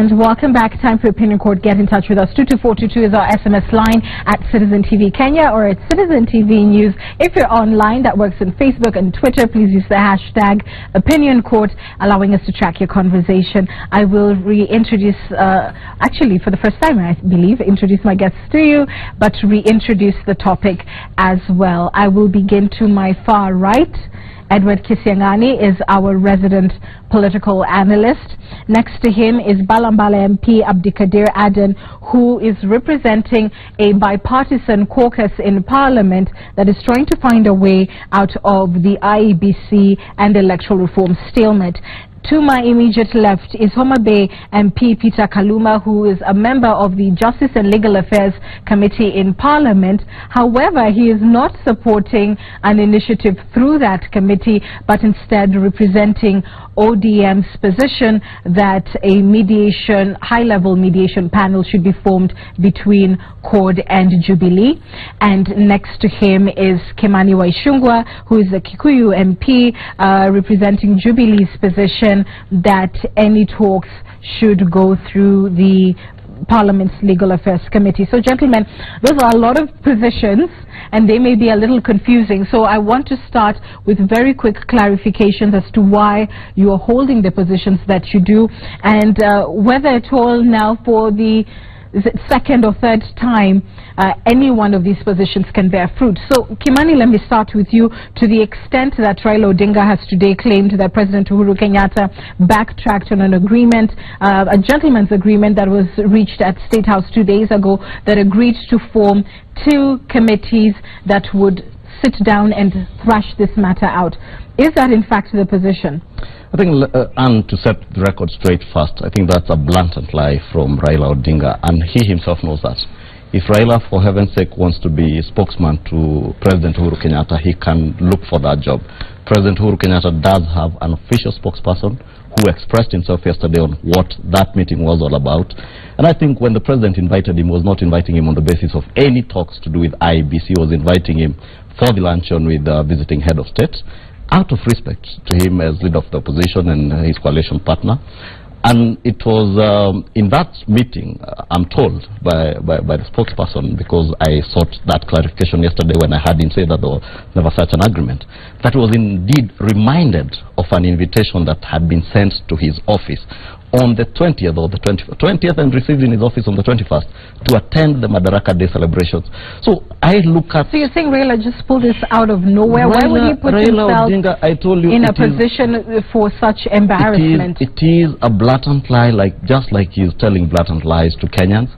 And welcome back. Time for Opinion Court. Get in touch with us. 22422 is our SMS line at Citizen TV Kenya or at Citizen TV News. If you're online, that works on Facebook and Twitter, please use the hashtag Opinion Court, allowing us to track your conversation. I will reintroduce, actually for the first time, I believe, introduce my guests to you, but reintroduce the topic as well. I will begin to my far right. Edward Kisiangani is our resident political analyst. Next to him is Balambala MP Abdikadir Aden, who is representing a bipartisan caucus in Parliament that is trying to find a way out of the IEBC and electoral reform stalemate. To my immediate left is Homa Bay MP Peter Kaluma, who is a member of the Justice and Legal Affairs Committee in Parliament. However, he is not supporting an initiative through that committee, but instead representing ODM's position that a mediation, high-level mediation panel should be formed between CORD and Jubilee. And next to him is Kimani wa Ichung'wa, who is a Kikuyu MP representing Jubilee's position that any talks should go through the Parliament's Legal Affairs Committee. So, gentlemen, those are a lot of positions and they may be a little confusing. So I want to start with very quick clarifications as to why you are holding the positions that you do, and whether at all now for the second or third time any one of these positions can bear fruit. So, Kimani, let me start with you. To the extent that Raila Odinga has today claimed that President Uhuru Kenyatta backtracked on an agreement, a gentleman's agreement that was reached at State House 2 days ago, that agreed to form 2 committees that would sit down and thrash this matter out. Is that in fact the position? I think, and to set the record straight first, I think that's a blatant lie from Raila Odinga, and he himself knows that. If Raila, for heaven's sake, wants to be spokesman to President Uhuru Kenyatta, he can look for that job. President Uhuru Kenyatta does have an official spokesperson who expressed himself yesterday on what that meeting was all about. And I think when the president invited him, was not inviting him on the basis of any talks to do with IEBC, was inviting him for the luncheon with visiting head of state, out of respect to him as leader of the opposition and his coalition partner. And it was in that meeting, I'm told by the spokesperson, because I sought that clarification yesterday when I heard him say that there was never such an agreement, that was indeed reminded of an invitation that had been sent to his office on the 20th or the 20th and received in his office on the 21st to attend the Madaraka Day celebrations. So I look at... So you're saying Raila just pulled this out of nowhere? Why would he put himself Odinga, I told you, in a position for such embarrassment? It is a blatant lie, just like he's telling blatant lies to Kenyans,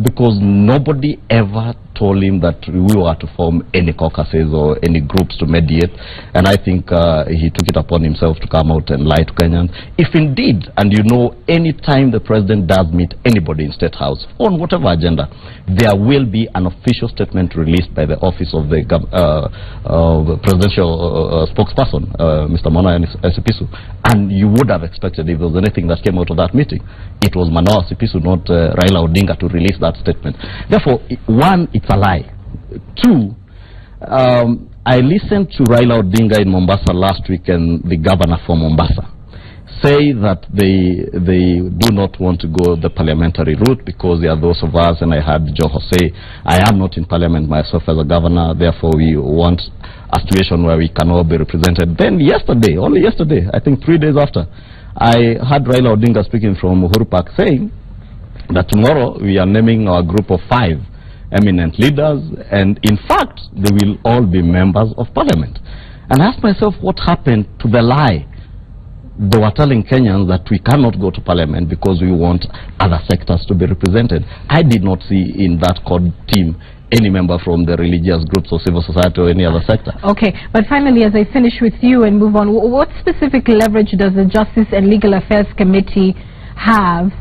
because nobody ever told him that we were to form any caucuses or any groups to mediate, and I think he took it upon himself to come out and lie to Kenyans. If indeed, and you know, any time the president does meet anybody in State House on whatever agenda, there will be an official statement released by the office of the presidential spokesperson, Mr. Manoa Esipisu, and you would have expected, if there was anything that came out of that meeting, it was Manoa Esipisu, not Raila Odinga, to release that statement. Therefore, one, it's a lie. 2, I listened to Raila Odinga in Mombasa last week, and the governor from Mombasa say that they do not want to go the parliamentary route because there are those of us, and I heard Joho say, I am not in parliament myself as a governor, therefore we want a situation where we can all be represented. Then yesterday, only yesterday, I think 3 days after, I heard Raila Odinga speaking from Uhuru Park saying that tomorrow we are naming our group of 5 eminent leaders, and in fact they will all be members of parliament. And I asked myself, what happened to the lie? They were telling Kenyans that we cannot go to parliament because we want other sectors to be represented. I did not see in that CORD team any member from the religious groups or civil society or any other sector. Okay, but finally, as I finish with you and move on, what specific leverage does the Justice and Legal Affairs Committee have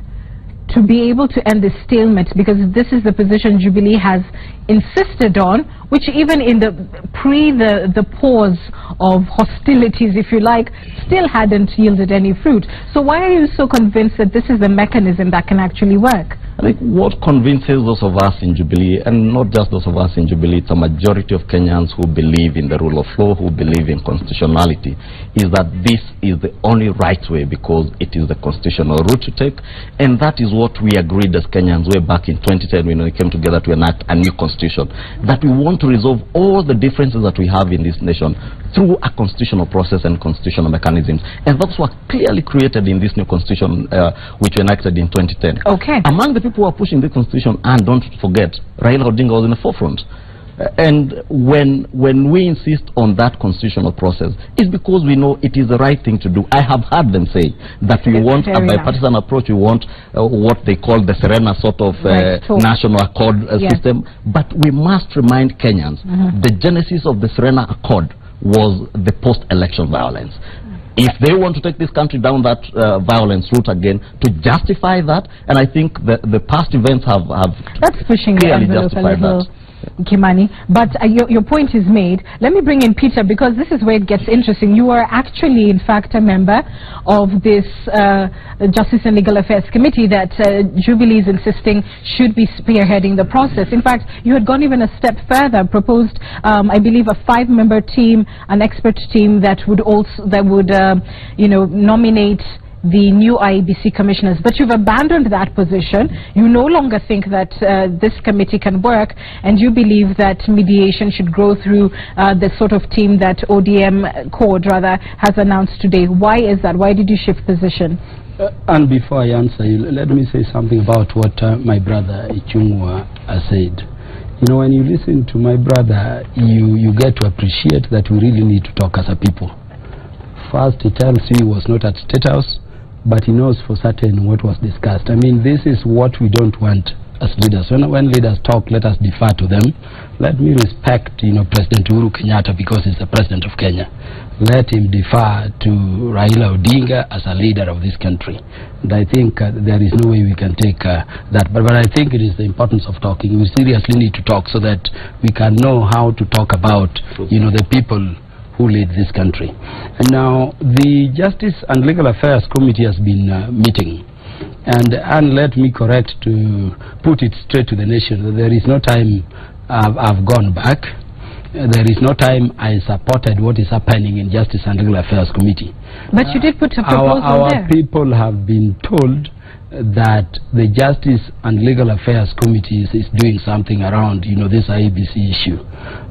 to be able to end this stalemate? Because this is the position Jubilee has insisted on, which even in the pause of hostilities, if you like, still hadn't yielded any fruit. So why are you so convinced that this is the mechanism that can actually work? I think what convinces those of us in Jubilee, and not just those of us in Jubilee, it's a majority of Kenyans who believe in the rule of law, who believe in constitutionality, is that this is the only right way because it is the constitutional route to take. And that is what we agreed as Kenyans way back in 2010 when we came together to enact a new constitution, that we want to resolve all the differences that we have in this nation through a constitutional process and constitutional mechanisms. And those were clearly created in this new constitution which we enacted in 2010. Okay. Among the people who are pushing the constitution, and don't forget, Raila Odinga was in the forefront. And when we insist on that constitutional process, it's because we know it is the right thing to do. I have heard them say that we want a bipartisan approach, we want what they call the Serena sort of national accord system, but we must remind Kenyans the genesis of the Serena Accord was the post-election violence. If they want to take this country down that violence route again, to justify that, and I think the past events have that's pushing clearly justified that. Kimani, but your point is made. Let me bring in Peter, because this is where it gets interesting. You are actually, in fact, a member of this Justice and Legal Affairs Committee that Jubilee is insisting should be spearheading the process. In fact, you had gone even a step further, proposed, I believe, a 5-member team, an expert team that would also nominate the new IEBC commissioners, but you've abandoned that position. You no longer think that this committee can work, and you believe that mediation should grow through the sort of team that ODM CORD rather has announced today. Why is that? Why did you shift position? And before I answer you, let me say something about what my brother Ichung'wa has said. You know, when you listen to my brother, you get to appreciate that we really need to talk as a people. First, he tells you he was not at State House, but he knows for certain what was discussed. I mean, this is what we don't want as leaders. When leaders talk, let us defer to them. Let me respect, President Uhuru Kenyatta, because he's the president of Kenya. Let him defer to Raila Odinga as a leader of this country. And I think there is no way we can take that. But I think it is the importance of talking. We seriously need to talk so that we can know how to talk about, the people who lead this country. And now the Justice and Legal Affairs Committee has been meeting, and let me correct, to put it straight to the nation, that there is no time I've gone back. There is no time I supported what is happening in Justice and Legal Affairs Committee. But you did put a proposal there. Our people have been told that the Justice and Legal Affairs Committee is doing something around, this IEBC issue.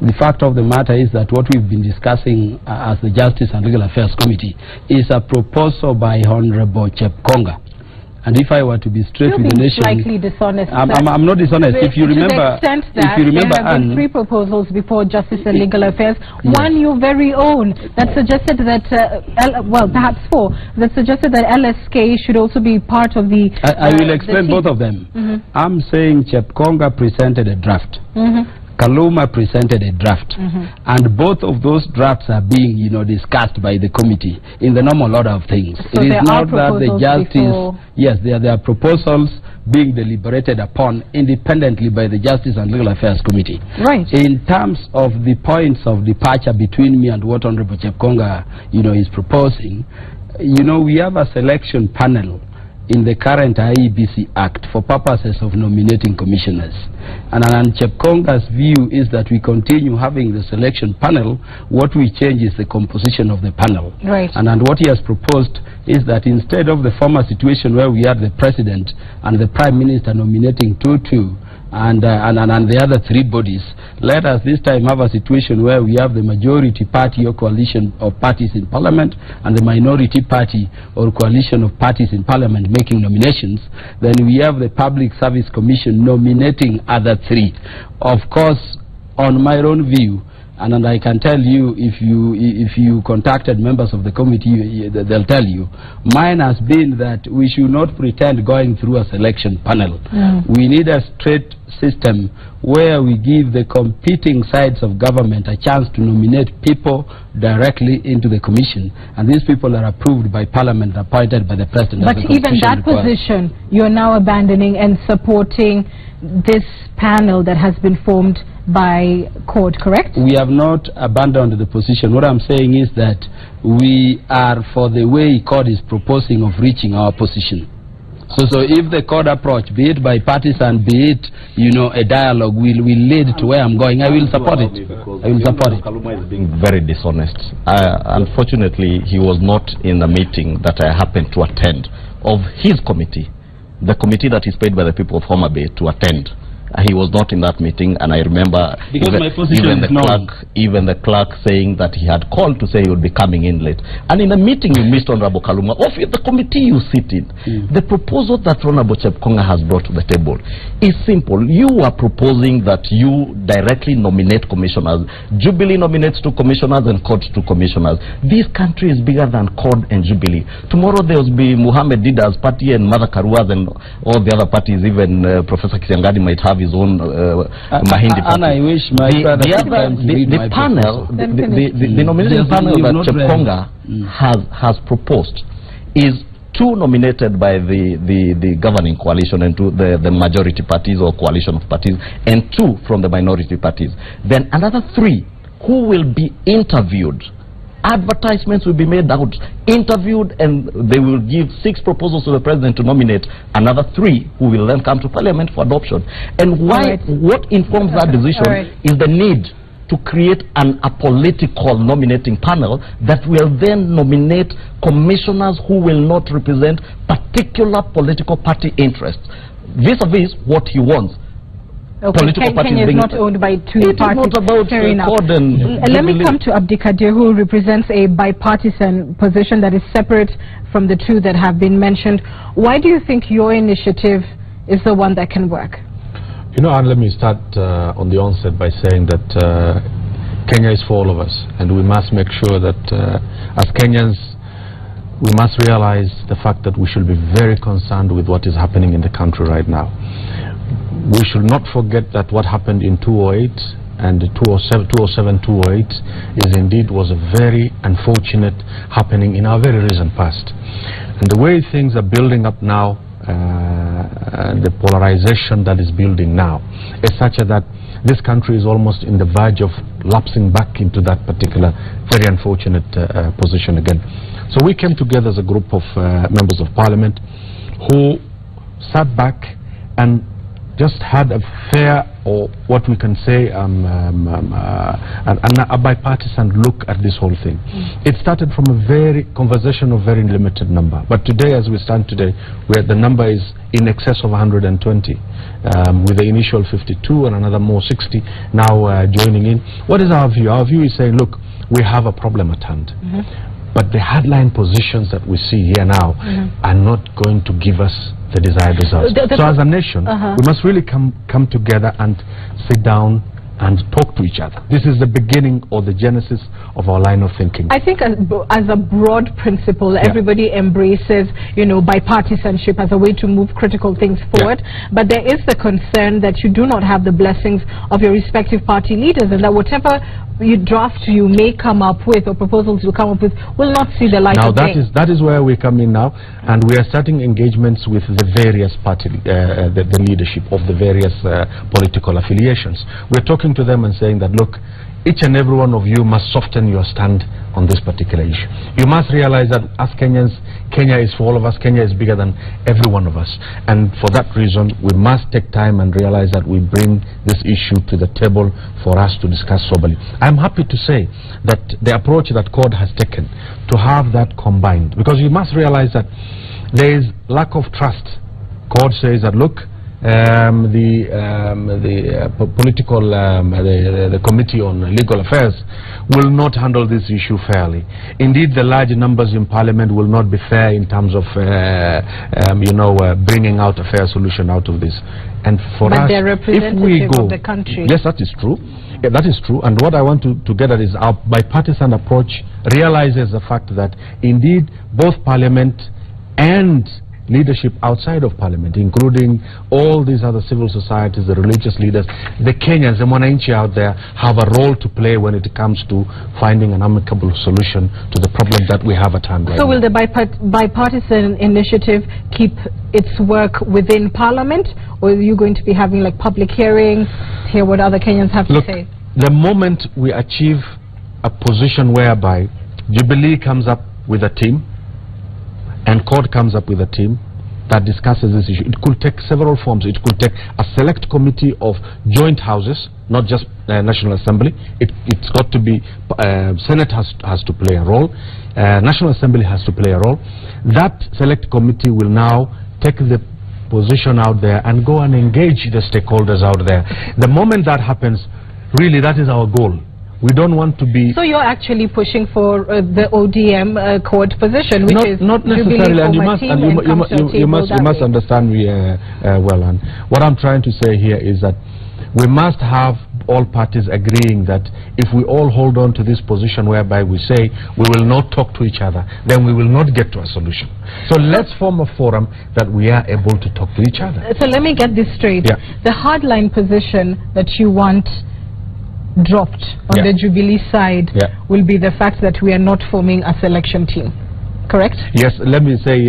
The fact of the matter is that what we've been discussing as the Justice and Legal Affairs Committee is a proposal by Honorable Chepkonga. And if I were to be straight with the nation, slightly dishonest. I'm not dishonest. If you remember, there have been 3 proposals before Justice and Legal Affairs. Yes. One your very own that suggested that, perhaps 4, that suggested that LSK should also be part of the. I will explain both of them. I'm saying Chepkonga presented a draft. Kaluma presented a draft, and both of those drafts are being, discussed by the committee in the normal order of things. So it is not that the Justice, yes, there are proposals being deliberated upon independently by the Justice and Legal Affairs Committee. Right. In terms of the points of departure between me and what Honorable Chepkonga, is proposing, we have a selection panel in the current IEBC Act for purposes of nominating commissioners. And Chepkonga's view is that we continue having the selection panel. What we change is the composition of the panel. Right. And what he has proposed is that instead of the former situation where we had the President and the Prime Minister nominating 2-2, and the other 3 bodies, let us this time have a situation where we have the majority party or coalition of parties in Parliament and the minority party or coalition of parties in Parliament making nominations. Then we have the Public Service Commission nominating other 3. Of course, on my own view, and I can tell you, if you contacted members of the committee, they'll tell you, mine has been that we should not pretend going through a selection panel. We need a straight system where we give the competing sides of government a chance to nominate people directly into the commission, and these people are approved by Parliament, appointed by the President. But even that position you're now abandoning and supporting this panel that has been formed by CORD, correct? We have not abandoned the position. What I'm saying is that we are for the way CORD is proposing of reaching our position. So if the court approach, be it bipartisan, be it, you know, a dialogue, will lead to where I'm going, I will support it. I will support it. Kaluma is being very dishonest. Unfortunately, he was not in the meeting that I happened to attend of his committee, the committee that is paid by the people of Homa Bay to attend. He was not in that meeting, and I remember even the clerk saying that he had called to say he would be coming in late. And in a meeting you missed, Honorable Kaluma, of the committee you sit in, the proposal that Honorable Chepkonga has brought to the table is simple. You are proposing that you directly nominate commissioners. Jubilee nominates 2 commissioners and CORD 2 commissioners. This country is bigger than CORD and Jubilee. Tomorrow there will be Muhammad Dida's party and Mother Karua's and all the other parties. Even Professor Kisiangani might have his own Mahindi party. And I wish my brother the panel, the nomination panel that Chepkonga has proposed is 2 nominated by the governing coalition and 2 the majority parties or coalition of parties, and 2 from the minority parties. Then another 3 who will be interviewed. Advertisements will be made out, interviewed, and they will give 6 proposals to the president to nominate another 3 who will then come to parliament for adoption. And what informs that decision is the need to create an apolitical nominating panel that will then nominate commissioners who will not represent particular political party interests, vis-a-vis what he wants. Okay, Kenya is not owned by 2 parties. Not about let me come to Abdikadir, who represents a bipartisan position that is separate from the 2 that have been mentioned. Why do you think your initiative is the one that can work? You know, and let me start on the onset by saying that Kenya is for all of us, and we must make sure that as Kenyans, we must realize the fact that we should be very concerned with what is happening in the country right now. We should not forget that what happened in 2008 and 2007, 2008 was a very unfortunate happening in our very recent past. And the way things are building up now, the polarization that is building now is such that this country is almost in the verge of lapsing back into that particular very unfortunate position again. So we came together as a group of members of parliament who sat back and just had a fair, or what we can say, a bipartisan look at this whole thing. It started from a conversation of very limited number, but today, as we stand today, where the number is in excess of 120, with the initial 52 and another more 60 now joining in. What is our view? Our view is saying, look, we have a problem at hand. But the headline positions that we see here now are not going to give us the desired results. So as a nation, we must really come together and sit down and talk to each other. This is the beginning or the genesis of our line of thinking. I think as a broad principle, everybody embraces, you know, bipartisanship as a way to move critical things forward. But there is the concern that you do not have the blessings of your respective party leaders, and that whatever you may come up with, or proposals you come up with, will not see the light of day. Now that is where we come in now, and we are starting engagements with the various party, the leadership of the various political affiliations. We're talking to them and saying that, look, each and every one of you must soften your stand on this particular issue. You must realize that as Kenyans, Kenya is for all of us. Kenya is bigger than every one of us, and for that reason we must take time and realize that we bring this issue to the table for us to discuss soberly. I'm happy to say that the approach that CORD has taken to have that combined, because you must realize that there is lack of trust. CORD says that, look, the Committee on Legal Affairs will not handle this issue fairly. Indeed, the large numbers in Parliament will not be fair in terms of bringing out a fair solution out of this. And for us, if we go, of the country. Yes, that is true. Yeah, that is true. And what I want to get at is our bipartisan approach realizes the fact that indeed both Parliament and leadership outside of Parliament, including all these other civil societies, the religious leaders, the Kenyans, the Mwananchi out there, have a role to play when it comes to finding an amicable solution to the problem that we have at hand right now. So will the bipartisan initiative keep its work within Parliament, or are you going to be having like public hearings, hear what other Kenyans have to say? The moment we achieve a position whereby Jubilee comes up with a team and CORD comes up with a team, that discusses this issue. It could take several forms. It could take a select committee of joint houses, not just National Assembly. It's got to be, Senate has to play a role, National Assembly has to play a role. That select committee will now take the position out there and go and engage the stakeholders out there. The moment that happens, really that is our goal. We don't want to be... So you're actually pushing for the ODM court position, which is not necessarily, and you must understand me well. And what I'm trying to say here is that we must have all parties agreeing that if we all hold on to this position whereby we say we will not talk to each other, then we will not get to a solution. So let's form a forum that we are able to talk to each other. So let me get this straight. Yeah. The hardline position that you want dropped on the Jubilee side will be the fact that we are not forming a selection team, correct? Yes, let me say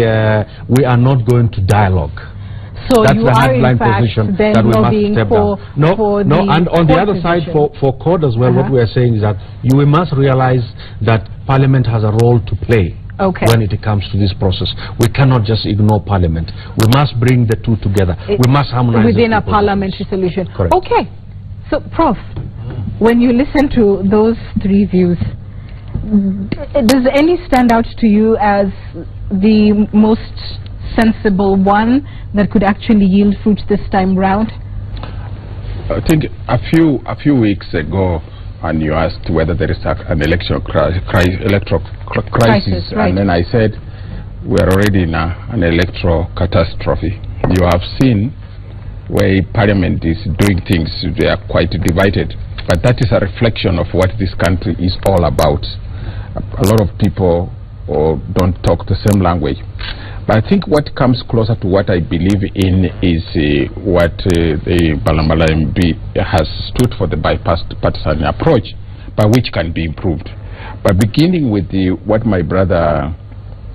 we are not going to dialogue. So that's you the are headline in fact position then that we must step down. No, and on the other side for court as well, what we are saying is that we must realize that Parliament has a role to play. When it comes to this process, we cannot just ignore Parliament. We must bring the two together. We must harmonize within a parliamentary solution. Correct. Okay, so Prof, when you listen to those three views, does any stand out to you as the most sensible one that could actually yield fruit this time round? I think a few weeks ago, and you asked whether there is an electoral crisis, right. And then I said we are already in an electoral catastrophe. You have seen where Parliament is doing things; they are quite divided. But that is a reflection of what this country is all about. A lot of people don't talk the same language. But I think what comes closer to what I believe in is what the Balambala MB has stood for, the bipartisan approach, but which can be improved. But beginning with what my brother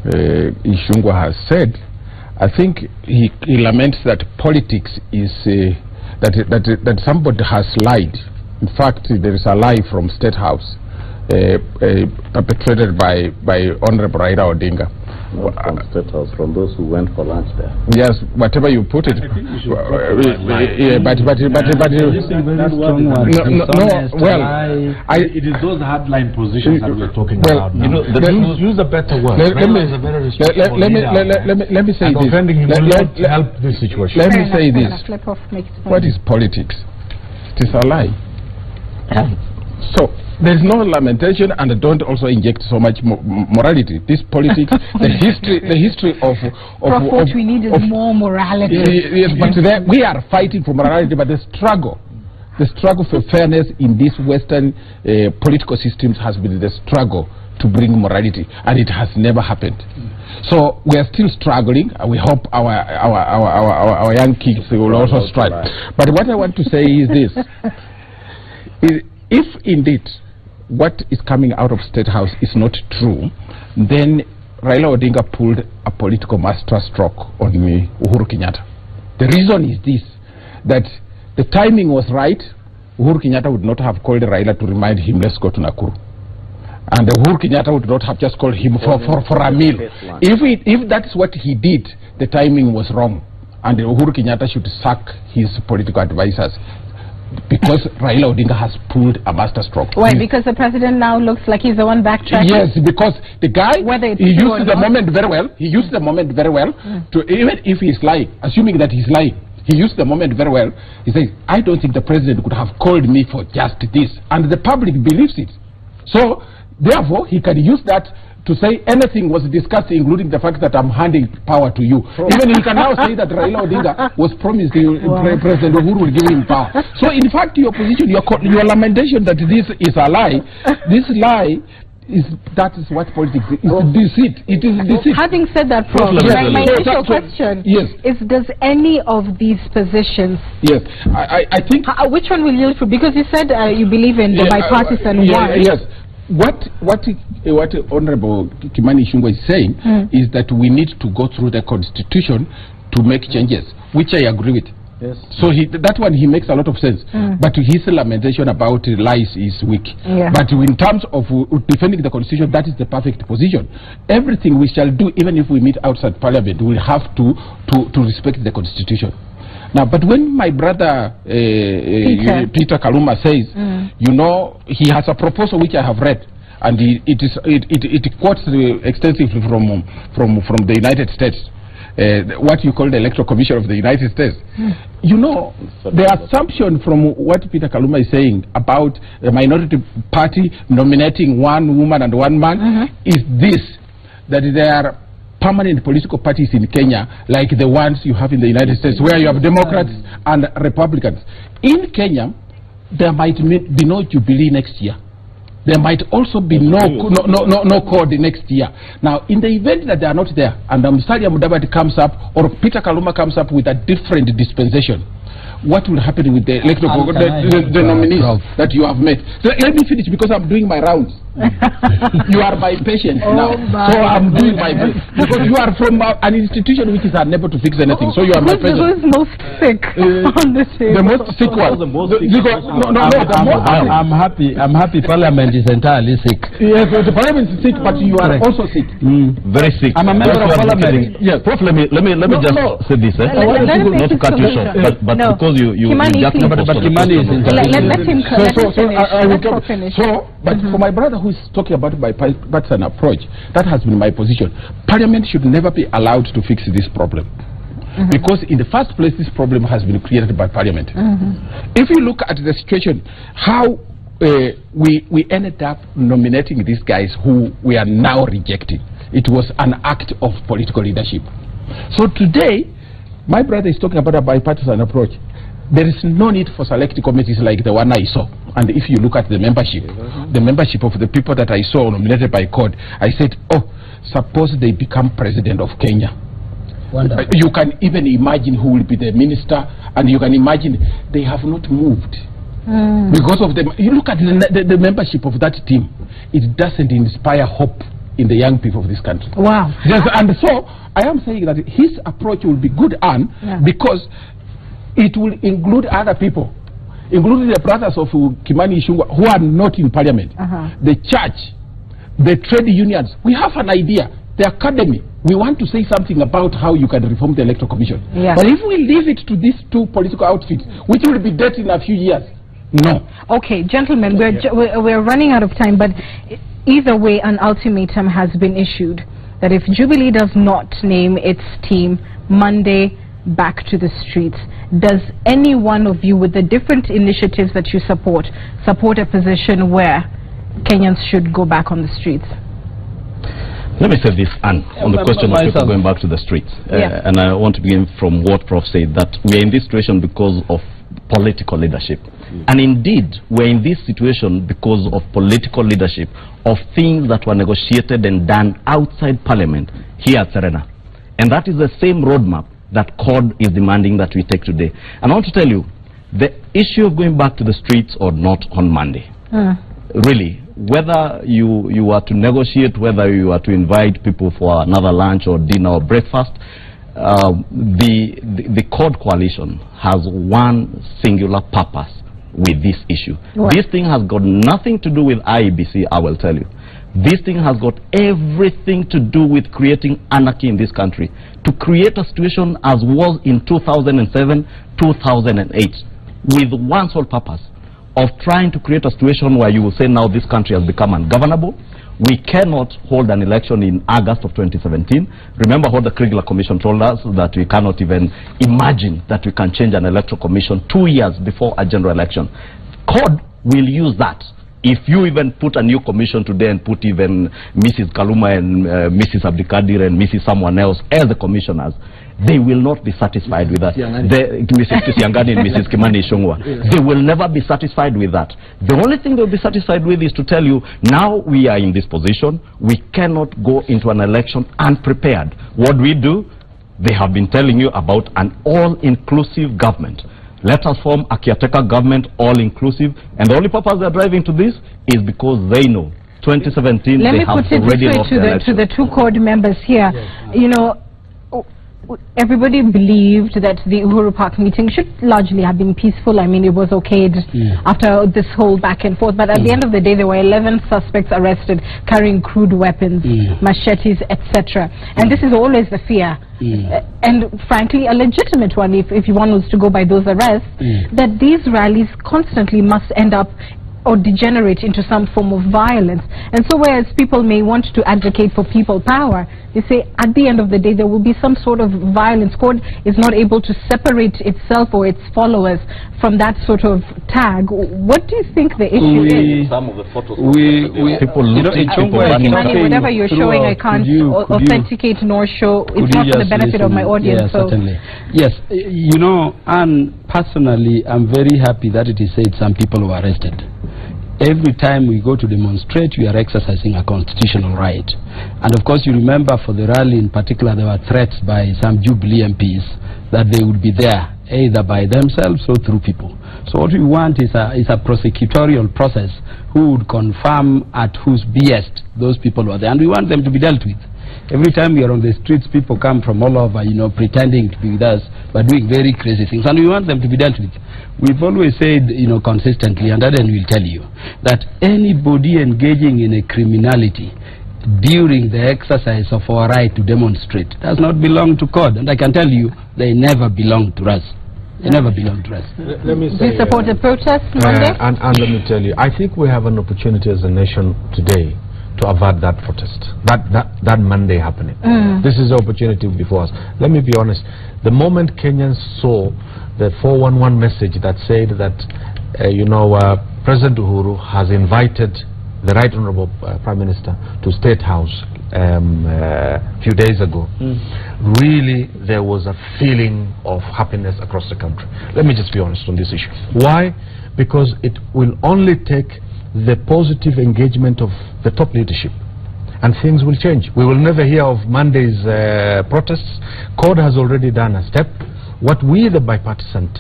Ichung'wa has said, I think he laments that politics is that somebody has lied. In fact, there is a lie from State House perpetrated by Honorable Raila Odinga. From State House, from those who went for lunch there. Yes, whatever you put it. It is those hardline positions that we're talking about now. Use a better word. Let me say this. Help this situation. Let me say this. What is politics? It is a lie. So there is no lamentation, and don't also inject so much morality. This politics, the history of what we need is more morality. Yes, but we are fighting for morality, but the struggle for fairness in these Western political systems has been the struggle to bring morality, and it has never happened. So we are still struggling, and we hope our young kids will also struggle. But what I want to say is this. If indeed what is coming out of State House is not true, then Raila Odinga pulled a political masterstroke on Uhuru Kenyatta. The reason is this, that the timing was right. Uhuru Kenyatta would not have called Raila to remind him, let's go to Nakuru. And Uhuru Kenyatta would not have just called him for a meal. If that's what he did, the timing was wrong. And Uhuru Kenyatta should sack his political advisors, because Raila Odinga has pulled a masterstroke. Why? Because the president now looks like he's the one backtracking? Yes, because the guy, he used the moment very well. He used the moment very well to, even if he's lying, assuming that he's lying, he used the moment very well. He says, I don't think the president could have called me for just this. And the public believes it. So, therefore, he can use that to say anything was discussed, including the fact that I'm handing power to you. Even he can now say that Raila Odinga was promised President Uhuru will give him power. So in fact, your position, your lamentation that this is a lie, this lie that is what politics is. Deceit. It is deceit. Having said that, Prof, my initial question is, does any of these positions, I think, which one will yield fruit? Because you said you believe in the bipartisan one. Yes. What Honorable Kimani Ichung'wa is saying is that we need to go through the Constitution to make changes, which I agree with. Yes. So that one he makes a lot of sense. But his lamentation about lies is weak. Yeah. But in terms of defending the constitution, that is the perfect position. Everything we shall do, even if we meet outside parliament, we have to respect the constitution. Now, but when my brother Peter Kaluma says, you know, he has a proposal which I have read, and it quotes extensively from the United States, what you call the Electoral Commission of the United States. You know, the assumption from what Peter Kaluma is saying about a minority party nominating one woman and one man is this, that there are permanent political parties in Kenya like the ones you have in the United States, where you have Democrats and Republicans. In Kenya, there might be no Jubilee next year. There might also be no code next year. Now, in the event that they are not there, and Musalia Mudavadi comes up, or Peter Kaluma comes up with a different dispensation, what will happen with the electoral the nominees that you have made? So let me finish, because I'm doing my rounds. You are my patient now, so I'm doing my best, because you are from an institution which is unable to fix anything. So you are my patient. Who's most sick on the table? The most sick one. I'm happy Parliament is entirely sick. Yes, the Parliament is sick, but you are also sick. Very sick. I'm a member of Parliament. Yeah, Prof, let me just say this. Not to cut you short, but because you just but Kimani is let him finish. But for my brother who is talking about bipartisan approach, that has been my position. Parliament should never be allowed to fix this problem. Because in the first place, this problem has been created by Parliament. If you look at the situation, how we ended up nominating these guys who we are now rejecting, it was an act of political leadership. So today, my brother is talking about a bipartisan approach. There is no need for select committees like the one I saw. And if you look at the membership of the people that I saw nominated by code, I said, oh, suppose they become president of Kenya. Wonderful. You can even imagine who will be the minister, and you can imagine they have not moved. Because of them. You look at the membership of that team, it doesn't inspire hope in the young people of this country. Wow. Yes, and so I am saying that his approach will be good, because it will include other people, including the brothers of Kimani Ichung'wa, who are not in Parliament, the church, the trade unions. We have an idea, the academy. We want to say something about how you can reform the Electoral Commission. But if we leave it to these two political outfits, which will be dead in a few years, no. Okay, gentlemen, we're running out of time, but either way, an ultimatum has been issued that if Jubilee does not name its team Monday, back to the streets. Does any one of you, with the different initiatives that you support a position where Kenyans should go back on the streets? Let me say this, Anne, on the question of people going back to the streets. And I want to begin from what Prof said, that we are in this situation because of political leadership. And indeed, we're in this situation because of political leadership, of things that were negotiated and done outside Parliament here at Serena. And that is the same roadmap that CORD is demanding that we take today. And I want to tell you, the issue of going back to the streets or not on Monday, really, whether you are to negotiate, whether you are to invite people for another lunch or dinner or breakfast, the CORD coalition has one singular purpose with this issue. This thing has got nothing to do with IEBC, I will tell you. This thing has got everything to do with creating anarchy in this country, to create a situation as was in 2007, 2008, with one sole purpose of trying to create a situation where you will say now this country has become ungovernable. We cannot hold an election in August of 2017. Remember what the Kriegler Commission told us, that we cannot even imagine that we can change an electoral commission 2 years before a general election. CORD will use that. If you even put a new commission today and put even Mrs. Kaluma and Mrs. Abdikadir and Mrs. someone else as the commissioners, they will not be satisfied with that. Mrs. Kisiangani and Mrs. Kimani Ichung'wa, they will never be satisfied with that. The only thing they'll be satisfied with is to tell you, now we are in this position, we cannot go into an election unprepared. What we do, they have been telling you about an all-inclusive government. Let us form a caretaker government, all-inclusive, and the only purpose they're driving to this is because they know 2017 they have already lost the election. Let me put it to the two CORD members here. You know, everybody believed that the Uhuru Park meeting should largely have been peaceful. I mean, it was okayed after this whole back and forth. But at the end of the day, there were 11 suspects arrested carrying crude weapons, machetes, etc. And this is always the fear. And frankly, a legitimate one, if one was to go by those arrests, that these rallies constantly must end up or degenerate into some form of violence. And so whereas people may want to advocate for people power, they say at the end of the day there will be some sort of violence. Court is not able to separate itself or its followers from that sort of tag. What do you think the issue is? Some of the photos people looting, whatever you're showing, I can't authenticate nor show. It's not for the benefit of my audience. Yes, certainly. Yes, you know, and personally, I'm very happy that it is said some people were arrested. Every time we go to demonstrate, we are exercising a constitutional right. And of course, you remember for the rally in particular, there were threats by some Jubilee MPs that they would be there, either by themselves or through people. So what we want is a prosecutorial process who would confirm at whose behest those people were there. And we want them to be dealt with. Every time we are on the streets, people come from all over, you know, pretending to be with us, but doing very crazy things, and we want them to be dealt with. We've always said, you know, consistently, and Aden will tell you, that anybody engaging in a criminality during the exercise of our right to demonstrate does not belong to court, and I can tell you, they never belong to us. They never belong to us. Let me say, do you support the protest Monday? And let me tell you, I think we have an opportunity as a nation today to avert that protest, that Monday happening. This is the opportunity before us. Let me be honest, the moment Kenyans saw the 411 message that said that, President Uhuru has invited the Right Honorable Prime Minister to State House a few days ago, really there was a feeling of happiness across the country. Let me just be honest on this issue. Why? Because it will only take the positive engagement of the top leadership, and things will change. We will never hear of Monday's protests. CORD has already done a step. What we, the bipartisan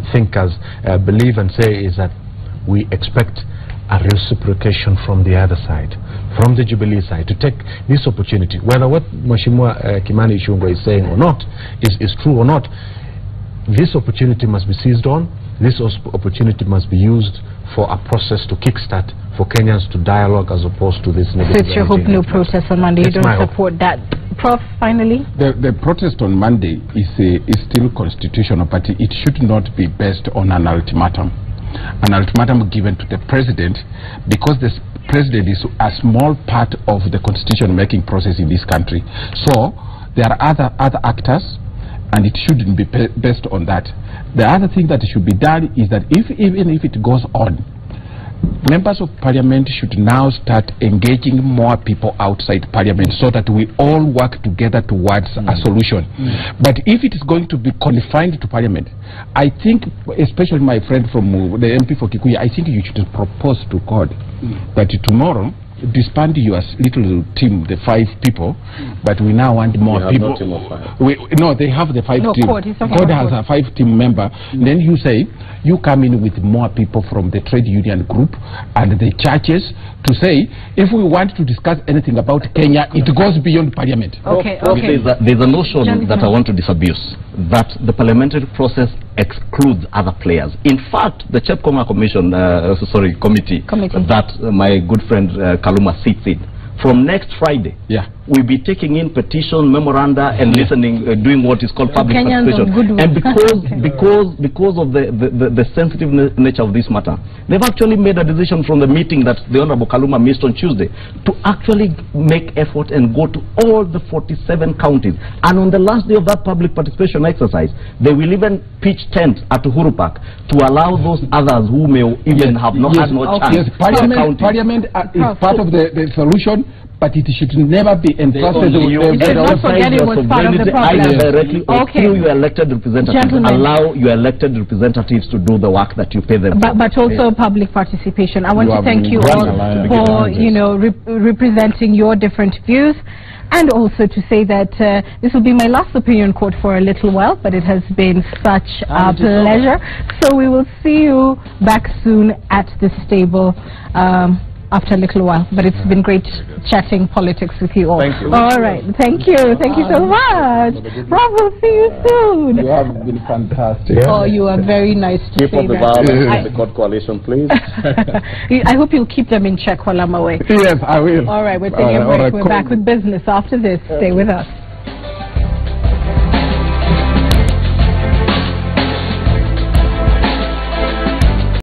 thinkers, believe and say is that we expect a reciprocation from the other side, from the Jubilee side, to take this opportunity. Whether what Mheshimiwa Kimani Ichung'wa is saying or not is true or not, this opportunity must be seized on. This opportunity must be used for a process to kickstart for Kenyans to dialogue as opposed to this negative. So it's your hope no protest on Monday. You don't support that. Prof, finally? The protest on Monday is still constitutional, but it should not be based on an ultimatum. An ultimatum given to the president, because the president is a small part of the constitution-making process in this country. So there are other actors, and it shouldn't be based on that. The other thing that should be done is that even if it goes on, members of parliament should now start engaging more people outside parliament so that we all work together towards a solution. But if it is going to be confined to parliament, I think, especially my friend from the MP for Kikuyu, I think you should propose to God that tomorrow disband your little team, the 5 people, but we now want more people. No team of 5. No, they have the 5 team. God has a 5-team member. Then you say, you come in with more people from the trade union group and the churches to say, if we want to discuss anything about Kenya, it goes beyond parliament. Okay. There's a notion that I want to disabuse, that the parliamentary process excludes other players. In fact, the Chepkoma committee that my good friend Kaluma sits in, from next Friday, we'll be taking in petition, memoranda, and listening, doing what is called public participation. And because of the sensitive nature of this matter, they've actually made a decision from the meeting that the Honorable Kaluma missed on Tuesday to actually make effort and go to all the 47 counties. And on the last day of that public participation exercise, they will even pitch tents at Uhuru Park to allow those others who may even have not had no chance. Parliament is part of the solution, but it should never be entrusted with directly or through your elected representatives. Allow your elected representatives to do the work that you pay them for. But also public participation. I want to thank you all for representing your different views, and also to say that this will be my last opinion court for a little while, but it has been such a pleasure. So we will see you back soon at this table. after a little while. But it's been great chatting politics with you all. Thank you. All right. Thank you. Thank you so much. Rob, we'll see you soon. You have been fantastic. Oh, you are very nice to Keep say up the that. violence in the court coalition, please. I hope you'll keep them in check while I'm away. Yes, I will. All right, we're taking a break. All right, We're cool. back with business after this. Stay with us.